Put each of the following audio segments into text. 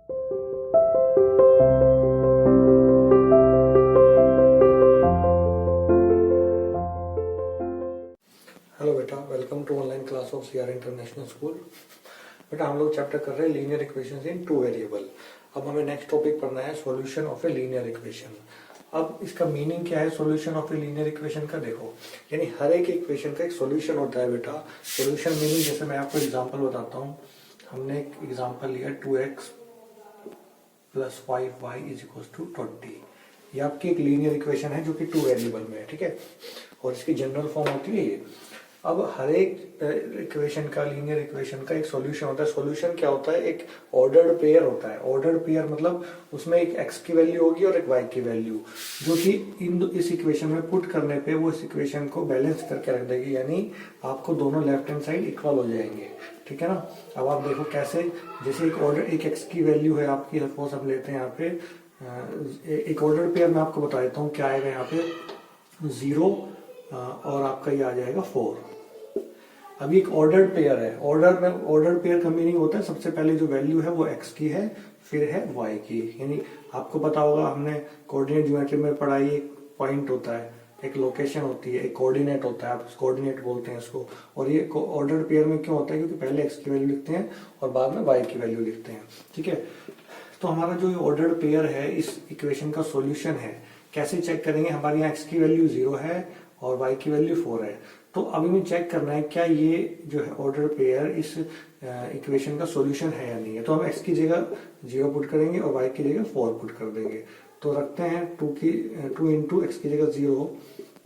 Hello बेटा, welcome to online class of CR international school. बेटा हम लोग चैप्टर कर रहे हैं linear equations in two variable. अब हमें नेक्स्ट टॉपिक पढ़ना है solution of a linear equation. अब इसका मीनिंग क्या है solution of a linear equation का? देखो, यानी हर एक इक्वेशन का एक सॉल्यूशन होता है बेटा। सॉल्यूशन मीनिंग जैसे मैं आपको एग्जांपल बताता हूँ। हमने एक एग्जांपल लिया 2x + 5y = 20। ये आपकी एक लीनियर इक्वेशन है जो कि टू वेरिएबल में है, ठीक है। और इसकी जनरल फॉर्म होती है ये। अब हर एक इक्वेशन का, लीनियर इक्वेशन का एक सॉल्यूशन होता है। सॉल्यूशन क्या होता है? एक ऑर्डर्ड पेयर होता है। ऑर्डर्ड पेयर मतलब उसमें एक x की वैल्यू होगी और एक y की वैल्यू, जो कि इस इक्वेशन में पुट करने पे वो इस इक्वेशन को बैलेंस करके रख देगी, यानी आपको दोनों लेफ्ट हैंड साइड इक्वल हो जाएंगे, ठीक है ना। अब आप देखो कैसे, जैसे एक x की वैल्यू है आपकी, सपोज हम लेते हैं यहाँ पे एक ऑर्डर्ड पेयर। मैं आपको बता देता हूँ क्या आएगा यहाँ पे, 0 और आपका ये आ जाएगा 4। अभी एक ऑर्डर्ड पेयर है। ऑर्डर्ड पेयर का मीनिंग होता है सबसे पहले जो वैल्यू है वो x की है, फिर है y की। यानी आपको पता होगा, हमने कोऑर्डिनेट ज्योमेट्री में पढ़ाई, एक पॉइंट होता है, एक लोकेशन होती है, एक कोऑर्डिनेट होता है, आप कोऑर्डिनेट बोलते हैं इसको। और ये ऑर्डर्ड पेयर में क्यों होता है? क्योंकि पहले x की वैल्यू लिखते हैं और बाद में y की वैल्यू लिखते हैं, ठीक है। तो हमारा जो ऑर्डर्ड पेयर है इस इक्वेशन का सॉल्यूशन है। कैसे चेक करेंगे? हमारे यहाँ x की वैल्यू 0 है और y की वैल्यू 4 है। तो अभी हमें चेक करना है क्या ये जो है ऑर्डर पेयर इस इक्वेशन का सॉल्यूशन है या नहीं है। तो हम x की जगह 0 पुट करेंगे और y की जगह 4 पुट कर देंगे। तो रखते हैं 2 इंटू x की जगह 0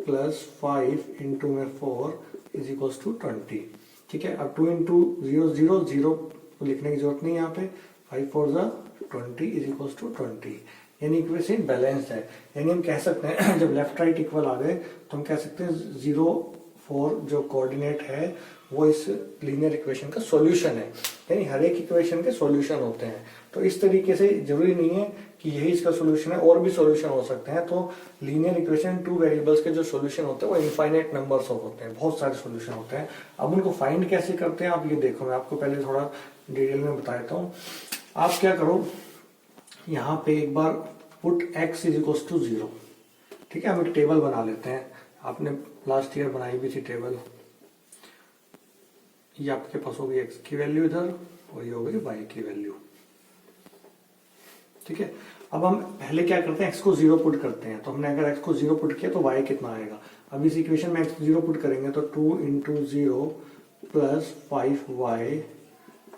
प्लस 5 इंटू में 4 = 20, ठीक है। अब 2 इंटू 0 0 0 लिखने की जरूरत नहीं यहाँ पे, 5 4 20 = 20, यानी इक्वेशन बैलेंस्ड है। यानी हम कह सकते हैं जब लेफ्ट राइट इक्वल आ गए तो हम कह सकते हैं 0 4 जो कोऑर्डिनेट है वो इस लीनियर इक्वेशन का सॉल्यूशन है। यानी हर एक इक्वेशन के सॉल्यूशन होते हैं। तो इस तरीके से जरूरी नहीं है कि यही इसका सॉल्यूशन है, और भी सॉल्यूशन हो सकते हैं। तो लीनियर इक्वेशन टू वेरिएबल्स के जो सॉल्यूशन होते हैं वो इनफाइनाइट नंबर्स ऑफ होते हैं, बहुत सारे सॉल्यूशन होते हैं। अब उनको फाइंड कैसे करते हैं आप ये देखो, मैं आपको पहले थोड़ा डिटेल में बता देता हूँ। आप क्या करो, यहाँ पे एक बार पुट x = 0, ठीक है। हम एक टेबल बना लेते हैं, आपने लास्ट ईयर बनाई भी थी टेबल। ये आपके पास होगी x की वैल्यू इधर और ये होगी y की वैल्यू, ठीक है। अब हम पहले क्या करते हैं, x को 0 पुट करते हैं। तो हमने अगर x को 0 पुट किया तो y कितना आएगा? अब इस इक्वेशन में x को 0 पुट करेंगे तो 2 इंटू 0 प्लस 5y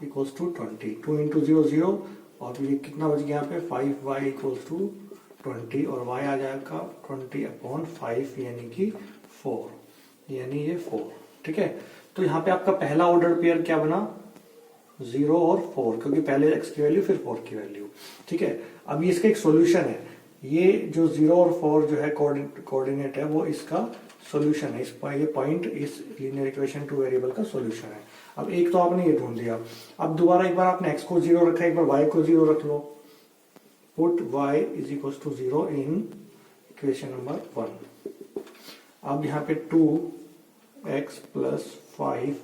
= 20। 2 इंटू 0 0 और ये कितना बच गया यहाँ पे, 5y = 20 और y आ जाएगा 20/5 यानी कि 4, यानी ये 4, ठीक है। तो यहाँ पे आपका पहला ऑर्डर पेयर क्या बना, 0 और 4, क्योंकि पहले x की वैल्यू फिर 4 की वैल्यू, ठीक है। अब ये इसका एक सॉल्यूशन है। ये जो 0 और 4 जो है कोऑर्डिनेट है वो इसका सॉल्यूशन है। ये पॉइंट इस लीनियर इक्वेशन टू वेरिएबल का सॉल्यूशन है। अब एक तो आपने ये ढूंढ दिया। अब दोबारा एक बार आपने x को 0 रखा, एक बार y को 0 रख लो। Put y = 0 in equation number 1। अब यहाँ पे 2x + 5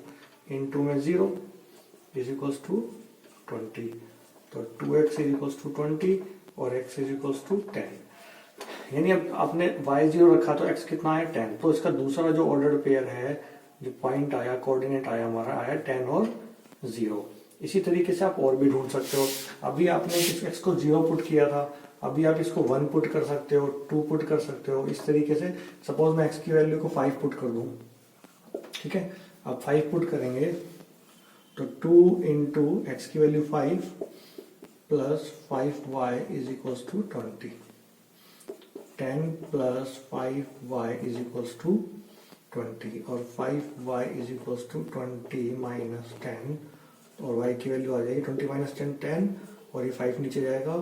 इंटू में 0 = 20। तो 2x = 20 और x = 10। यानी अब आपने y 0 रखा तो x कितना है, 10। तो इसका दूसरा जो ऑर्डर्ड पेयर है, जो पॉइंट आया, कोऑर्डिनेट आया, हमारा आया 10 और 0। इसी तरीके से आप और भी ढूंढ सकते हो। अभी आपने x को 0 पुट किया था, अभी आप इसको 1 पुट कर सकते हो, 2 पुट कर सकते हो। इस तरीके से सपोज मैं x की वैल्यू को 5 पुट कर दूं, ठीक है। अब 5 पुट करेंगे तो 2 इंटू x की value 5 plus 5y = 20, 10 plus 5y = 20 और 5y = 20 माइनस 10 और y की वैल्यू आ जाएगी 20 माइनस 10 10 और ये 5 नीचे जाएगा,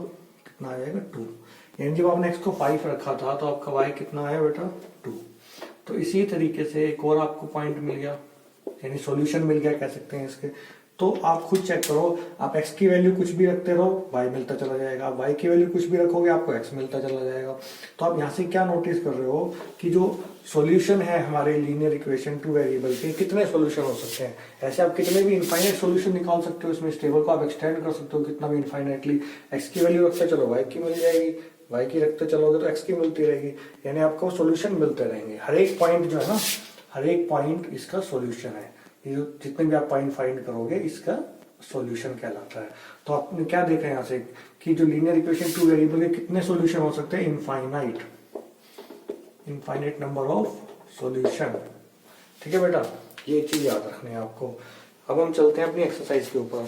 कितना आ जाएगा 2। यानी जब आपने x को 5 रखा था तो आपका y कितना आया बेटा, 2। तो इसी तरीके से एक और आपको पॉइंट मिल गया, यानी सॉल्यूशन मिल गया कह सकते हैं इसके। तो आप खुद चेक करो, आप x की वैल्यू कुछ भी रखते रहो y मिलता चला जाएगा, आप y की वैल्यू कुछ भी रखोगे आपको x मिलता चला जाएगा। तो आप यहाँ से क्या नोटिस कर रहे हो कि जो सॉल्यूशन है हमारे लीनियर इक्वेशन टू वेरिएबल के, कितने सॉल्यूशन हो सकते हैं। ऐसे आप कितने भी इनफाइनाइट सॉल्यूशन निकाल सकते हो, इसमें इस टेबल को आप एक्सटेंड कर सकते हो कितना भी इनफाइनाइटली। x की वैल्यू रखते चलो y की मिल जाएगी, y की रखते चलोगे तो x की मिलती रहेगी, यानी आपको सॉल्यूशन मिलते रहेंगे। हर एक पॉइंट जो है ना, हर एक पॉइंट इसका सॉल्यूशन है। ये जो जितने भी आप पॉइंट फाइंड करोगे इसका सॉल्यूशन कहलाता है। तो आपने क्या देखा यहाँ से कि जो लीनियर इक्वेशन टू वेरिएबल के कितने सॉल्यूशन हो सकते हैं, इनफाइनाइट नंबर ऑफ सॉल्यूशन। ठीक है बेटा, ये चीज याद रखनी है आपको। अब हम चलते हैं अपनी एक्सरसाइज के ऊपर।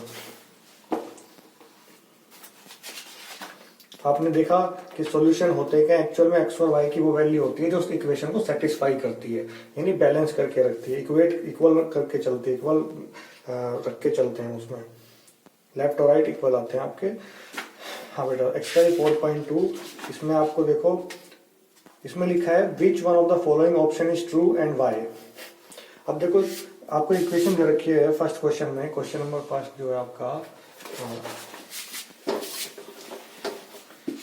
आपने देखा कि सॉल्यूशन होते क्या, एक्चुअल में एक्स और वाई की वो वैल्यू होती है जो उस इक्वेशन को सेटिस्फाई करती है, यानी बैलेंस करके रखती है, इक्वल करके चलती है, इक्वल रख के चलते हैं, उसमें लेफ्ट और राइट इक्वल आते हैं आपके। हाँ बेटा, एक्सरसाइज 4.2, इसमें आपको देखो, इसमें लिखा है which one of the following option is true and why. अब देखो आपको इक्वेशन दे रखी है फर्स्ट क्वेश्चन में, क्वेश्चन नंबर फर्स्ट जो है आपका,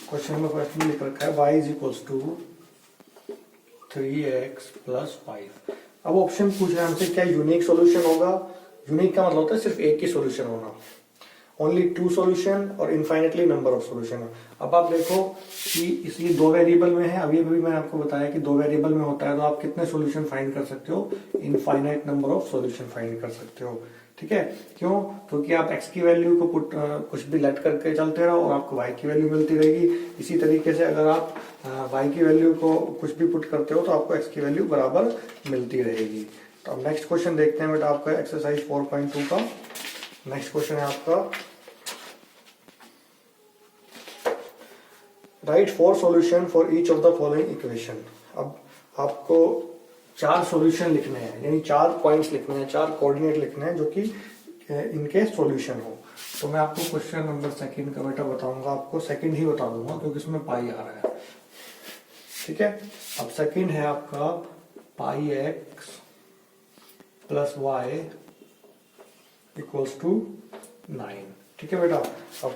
क्वेश्चन नंबर फर्स्ट में लिख रखा है y is equals to 3x plus 5। अब ऑप्शन पूछ रहे हैं हमसे क्या यूनिक सॉल्यूशन होगा। यूनिक का मतलब होता है सिर्फ एक ही सॉल्यूशन होना, ओनली टू सॉल्यूशन और इनफाइनेटली नंबर ऑफ सॉल्यूशन। अब आप देखो कि इसलिए दो वेरिएबल में है, अभी अभी मैंने आपको बताया कि दो वेरिएबल में होता है तो आप कितने सॉल्यूशन फाइंड कर सकते हो, infinite number of solution find कर सकते हो। ठीक है, क्यों? क्योंकि आप x की वैल्यू को कुछ भी लेट करके चलते रहो और आपको y की वैल्यू मिलती रहेगी। इसी तरीके से अगर आप y की वैल्यू को कुछ भी पुट करते हो तो आपको x की वैल्यू बराबर मिलती रहेगी। तो अब नेक्स्ट क्वेश्चन देखते हैं बेटा, आपका एक्सरसाइज 4.2 का नेक्स्ट क्वेश्चन है आपका, right 4 solution for each of the following equation. अब आपको 4 सॉल्यूशन लिखने हैं, यानी 4 पॉइंट्स लिखने हैं, 4 कोऑर्डिनेट लिखने हैं जो कि इनके सॉल्यूशन हो। तो मैं आपको क्वेश्चन नंबर सेकंड का बेटा बताऊंगा, आपको सेकंड ही बता दूंगा क्योंकि इसमें पाई आ रहा है। ठीक है, अब सेकंड है आपका pi x plus y equals to 9। ठीक है बेटा, अब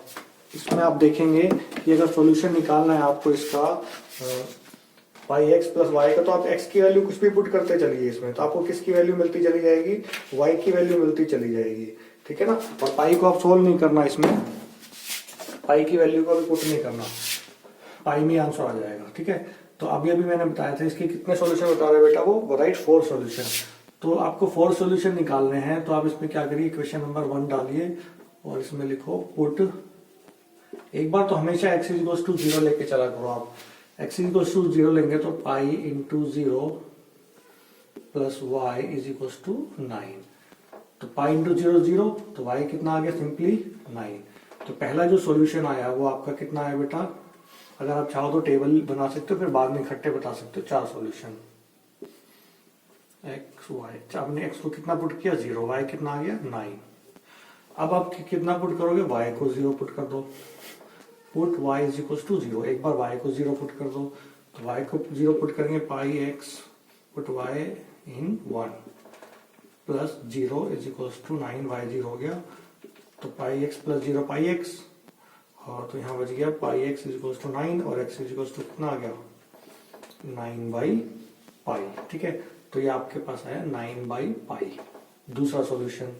इसमें आप देखेंगे कि अगर सॉल्यूशन निकालना है आपको इसका पाई एक्स प्लस वाई का, तो आप एक्स की वैल्यू कुछ भी पुट करते चलिए इसमें, तो आपको किसकी वैल्यू मिलती चली जाएगी, वाई की वैल्यू मिलती चली जाएगी। ठीक है ना, और पाई को आप सोल्व नहीं करना, इसमें पाई की वैल्यू को भी पुट नहीं करना, पाई में आंसर आ जाएगा। ठीक है, तो अभी अभी मैंने बताया था इसके कितने सॉल्यूशन बता रहे बेटा, वो राइट 4 सॉल्यूशन। तो आपको 4 सॉल्यूशन निकालने हैं, तो आप इसमें क्या करिए, इक्वेशन नंबर 1 डालिए और इसमें लिखो पुट, एक बार तो हमेशा x इक्वल्स टू 0 लेके चला करो। आप x इक्वल्स टू 0 लेंगे तो pi into 0 plus y is equals to 9। तो पाई इंटू 0 0, तो y कितना आ गया, सिंपली 9। तो पहला जो सॉल्यूशन आया वो आपका कितना है बेटा, अगर आप चाहो तो टेबल बना सकते हो, फिर बाद में इकट्ठे बता सकते हो। 4 सॉल्यूशन x y, आपने x को कितना पुट किया 0, y कितना आ गया 9। अब आप कितना पुट करोगे, y को 0 पुट कर दो, put y is equal to 0। एक बार y को 0 पुट कर दो, तो y को 0 पुट करेंगे, pi x put y in 1 plus 0 is equal to 9, y 0 हो गया, तो pi x plus 0 pi x, और तो यहाँ बच गया pi x is equal to 9 और x इज इक्वल टू कितना आ गया 9 बाई पाई। ठीक है, तो ये आपके पास आया 9 बाई पाई, दूसरा सॉल्यूशन।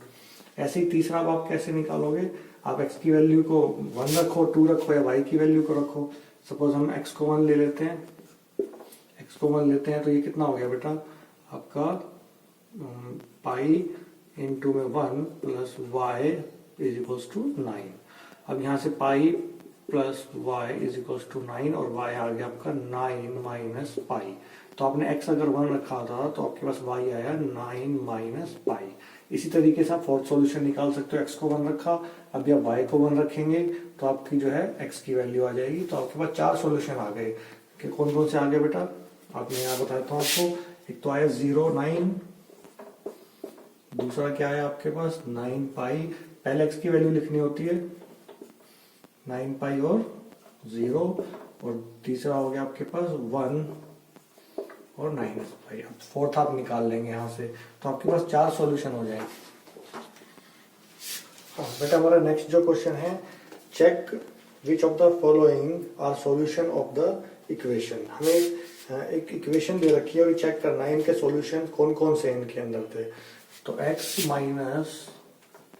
ऐसे ही तीसरा आप कैसे निकालोगे, आप x की वैल्यू को 1 रखो, 2 रखो, या y की वैल्यू को रखो। सपोज हम x को 1 ले लेते हैं, x को 1 लेते हैं, तो ये कितना हो गया बेटा आपका पाई इंटू में 1 plus y is equals to 9। अब यहाँ से pi plus y is equals to 9 और y आ गया आपका 9 माइनस पाई। तो आपने x अगर 1 रखा था तो आपके पास y आया 9 माइनस पाई। इसी तरीके से आप फोर्थ सॉल्यूशन निकाल सकते हो, x को 1 रखा, अभी आप y को 1 रखेंगे तो आपकी जो है x की वैल्यू आ जाएगी। तो आपके पास 4 सॉल्यूशन आ गए। कि कौन कौन से आ गए बेटा, आपने यहाँ बताता हूँ आपको। एक तो आया 0 9, दूसरा क्या है आपके पास 9 पाई, पहले x की वैल्यू लिखनी होती है 9 पाई और 0, और तीसरा हो गया आपके पास 1 और 9 पाई। अब फोर्थ आप निकाल लेंगे यहाँ से, तो आपके पास 4 सॉल्यूशन हो जाएंगे। बेटा हमारा नेक्स्ट जो क्वेश्चन है, check which of the following are solution of the equation. हमें एक इक्वेशन दे रखी है और चेक करना है इनके सॉल्यूशन कौन कौन से इनके अंदर थे। तो x minus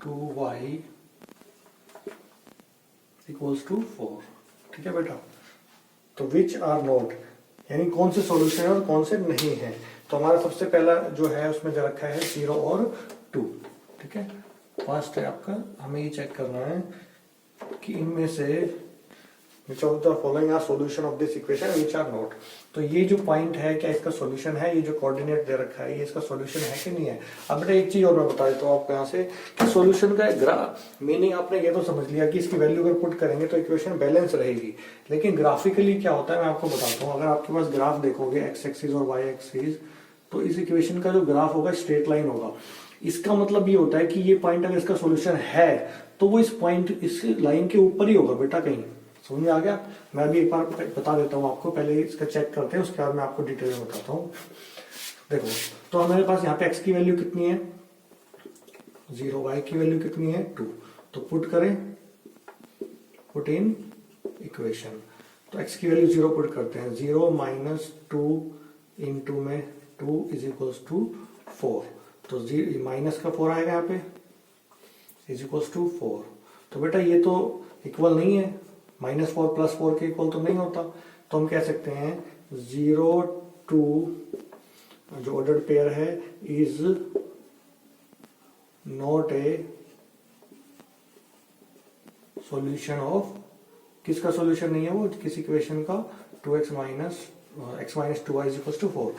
2y equals to 4, ठीक है बेटा। तो विच आर नॉट, यानी कौन से सॉल्यूशन है और कौन से नहीं है। तो हमारा सबसे पहला जो है उसमें दे रखा है 0 और 2, ठीक है। फर्स्ट है आपका, हमें ये चेक करना है कि इनमें से which of the following are solution of this equation which are not. तो ये जो पॉइंट है क्या इसका सॉल्यूशन है, ये जो कोऑर्डिनेट दे रखा है ये इसका सॉल्यूशन है कि नहीं है। अब बेटा एक चीज और मैं बता देता हूँ आपको यहाँ से कि सॉल्यूशन का ग्राफ मीनिंग आपने ये तो समझ लिया कि इसकी वैल्यू अगर पुट करेंगे तो इक्वेशन बैलेंस रहेगी, लेकिन ग्राफिकली क्या होता है मैं आपको बताता हूँ। अगर आपके पास ग्राफ देखोगे एक्स एक्सिस और वाई एक्सिस, तो इस इक्वेशन का जो ग्राफ होगा स्ट्रेट लाइन होगा। इसका मतलब ये होता है कि ये पॉइंट अगर इसका सॉल्यूशन है तो वो इस पॉइंट इस लाइन के ऊपर ही होगा बेटा कहीं। समझ में आ गया। मैं अभी एक बार बता देता हूँ आपको, पहले इसका चेक करते हैं उसके बाद मैं आपको डिटेल में बताता हूँ। देखो तो हमारे पास यहाँ पे x की वैल्यू कितनी है 0, y की वैल्यू कितनी है 2। तो पुट करें, पुट इन इक्वेशन। तो x की वैल्यू 0 पुट करते हैं, 0 माइनस 2 इंटू में 2 इज इक्वल्स टू 4। तो माइनस का 4 आएगा यहाँ पे इज इक्वल्स टू 4। तो बेटा ये तो इक्वल नहीं है, -4 + 4 के इक्वल तो नहीं होता। तो हम कह सकते हैं 0 2 जो ऑर्डर्ड पेयर है is not a solution of, किसका सॉल्यूशन नहीं है वो, किसी इक्वेशन का 2x minus 2y is equal to 4,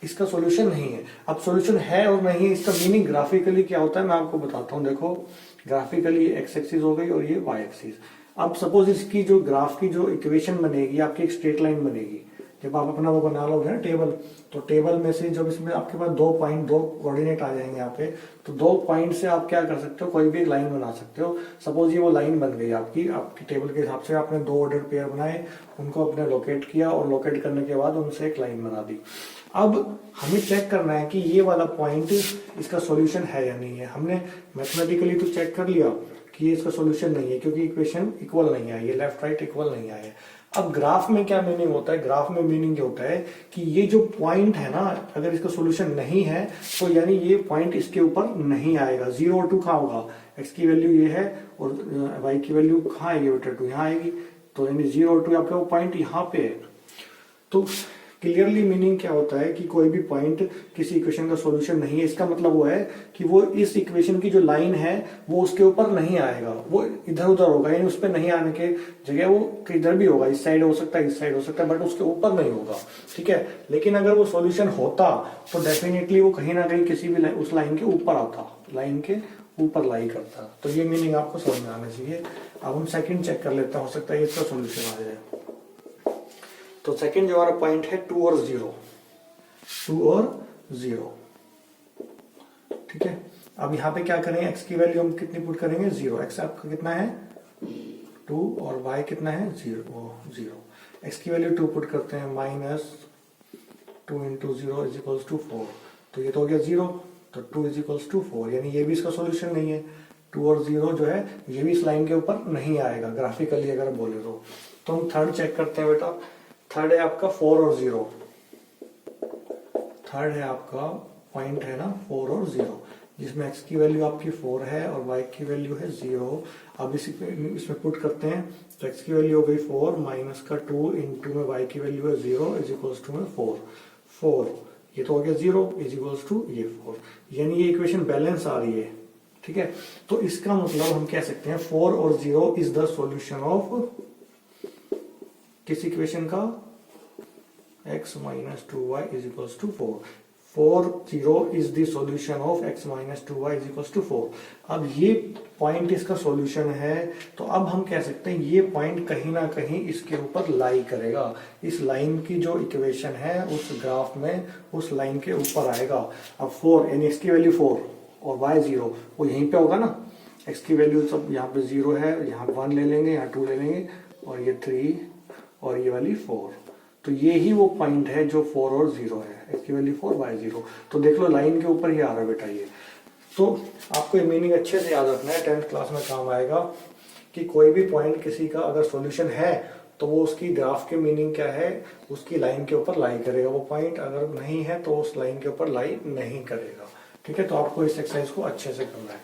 इसका सॉल्यूशन नहीं है। अब सॉल्यूशन है और नहीं, इसका मीनिंग ग्राफिकली क्या होता है मैं आपको बताता हूं। देखो ग्राफिकली x एक्सिस हो गई और ये y एक्सिस। अब सपोज इसकी जो ग्राफ की जो इक्वेशन बनेगी आपकी एक स्ट्रेट लाइन बनेगी। जब आप अपना वो बना लोगे ना टेबल, तो टेबल में से जब इसमें आपके पास 2 पॉइंट 2 कोऑर्डिनेट आ जाएंगे यहाँ पे, तो 2 पॉइंट से आप क्या कर सकते हो, कोई भी एक लाइन बना सकते हो। सपोज ये वो लाइन बन गई आपकी टेबल के हिसाब से आपने 2 ऑर्डर पेयर बनाए, उनको अपने लोकेट किया और लोकेट करने के बाद उनसे एक लाइन बना दी। अब हमें चेक करना है कि ये वाला पॉइंट इसका सॉल्यूशन है या नहीं है। हमने मैथमेटिकली तो चेक कर लिया कि ये इसका सॉल्यूशन नहीं है क्योंकि इक्वेशन इक्वल नहीं आई है, लेफ्ट राइट इक्वल नहीं आए। अब ग्राफ में क्या मीनिंग होता है, ग्राफ में मीनिंग ये होता है कि ये जो पॉइंट है ना अगर इसका सॉल्यूशन नहीं है तो यानी ये पॉइंट इसके ऊपर नहीं आएगा। 0 और 2 कहाँ होगा, x की वैल्यू ये है और y की वैल्यू कहाँ आएगी बेटा 2 यहाँ आएगी। तो यानी 0 और 2 आपका वो पॉइंट यहाँ पे है। तो क्लियरली मीनिंग क्या होता है कि कोई भी पॉइंट किसी इक्वेशन का सॉल्यूशन नहीं है, इसका मतलब वो है कि वो इस इक्वेशन की जो लाइन है वो उसके ऊपर नहीं आएगा, वो इधर उधर होगा, यानी उस पर नहीं आने के जगह वो किधर भी होगा, इस साइड हो सकता है इस साइड हो सकता है, बट उसके ऊपर नहीं होगा, ठीक है। लेकिन अगर वो सॉल्यूशन होता तो डेफिनेटली वो कहीं ना कहीं किसी भी उस लाइन के ऊपर आता, लाइन के ऊपर लाई करता। तो ये मीनिंग आपको समझ में आना चाहिए। अब हम सेकंड चेक कर लेते हैं, हो सकता है इसका सॉल्यूशन आ जाए। तो सेकंड जो हमारा पॉइंट है 2 और 0, 2 और 0, ठीक है। अब यहाँ पे क्या करेंगे, x की वैल्यू हम कितनी पुट करेंगे 0, x आपका कितना है 2 और y कितना है 0, x की वैल्यू 2 पुट करते हैं, -2 × 0 इज इक्वल्स टू 4। तो ये तो हो गया 0, तो 2 इज इक्वल्स टू 4, यानी ये भी इसका सॉल्यूशन नहीं है। 2 और 0 जो है ये भी इस लाइन के ऊपर नहीं आएगा ग्राफिकली अगर बोले तो हम थर्ड चेक करते हैं बेटा। थर्ड है आपका 4 और 0, थर्ड है आपका पॉइंट है ना 4 और 0, जिसमें x की वैल्यू आपकी 4 है और y की वैल्यू है 0। अब इसमें पुट करते हैं तो x की वैल्यू हो गई 4 माइनस का 2 इंटू में y की वैल्यू है 0 इज इक्वल्स टू में 4, ये तो हो गया 0 इज इक्वल्स टू ये 4, यानी ये इक्वेशन बैलेंस आ रही है, ठीक है। तो इसका मतलब हम कह सकते हैं 4 और 0 इज द सॉल्यूशन ऑफ किस इक्वेशन का, x minus 2y is equals to 4। 4 0 is the solution of x minus 2y is equals to 4। अब ये पॉइंट इसका सॉल्यूशन है, तो अब हम कह सकते हैं ये पॉइंट कहीं ना कहीं इसके ऊपर लाई करेगा। इस लाइन की जो इक्वेशन है उस ग्राफ में उस लाइन के ऊपर आएगा। अब 4 यानी x की वैल्यू 4 और y 0 वो यहीं पे होगा ना, x की वैल्यू सब यहाँ पे 0 है, यहाँ 1 ले लेंगे, यहाँ 2 ले लेंगे और ये 3 और ये वाली 4। तो ये ही वो पॉइंट है जो 4 और 0 है, x की वैल्यू 4 y 0। तो देख लो लाइन के ऊपर ही आ रहा है बेटा ये। तो आपको ये मीनिंग अच्छे से याद रखना है, 10th क्लास में काम आएगा कि कोई भी पॉइंट किसी का अगर सॉल्यूशन है तो वो उसकी ग्राफ के मीनिंग क्या है, उसकी लाइन के ऊपर लाई करेगा। वो पॉइंट अगर नहीं है तो उस लाइन के ऊपर लाई नहीं करेगा। ठीक है, तो आपको इस एक्सरसाइज को अच्छे से करना है।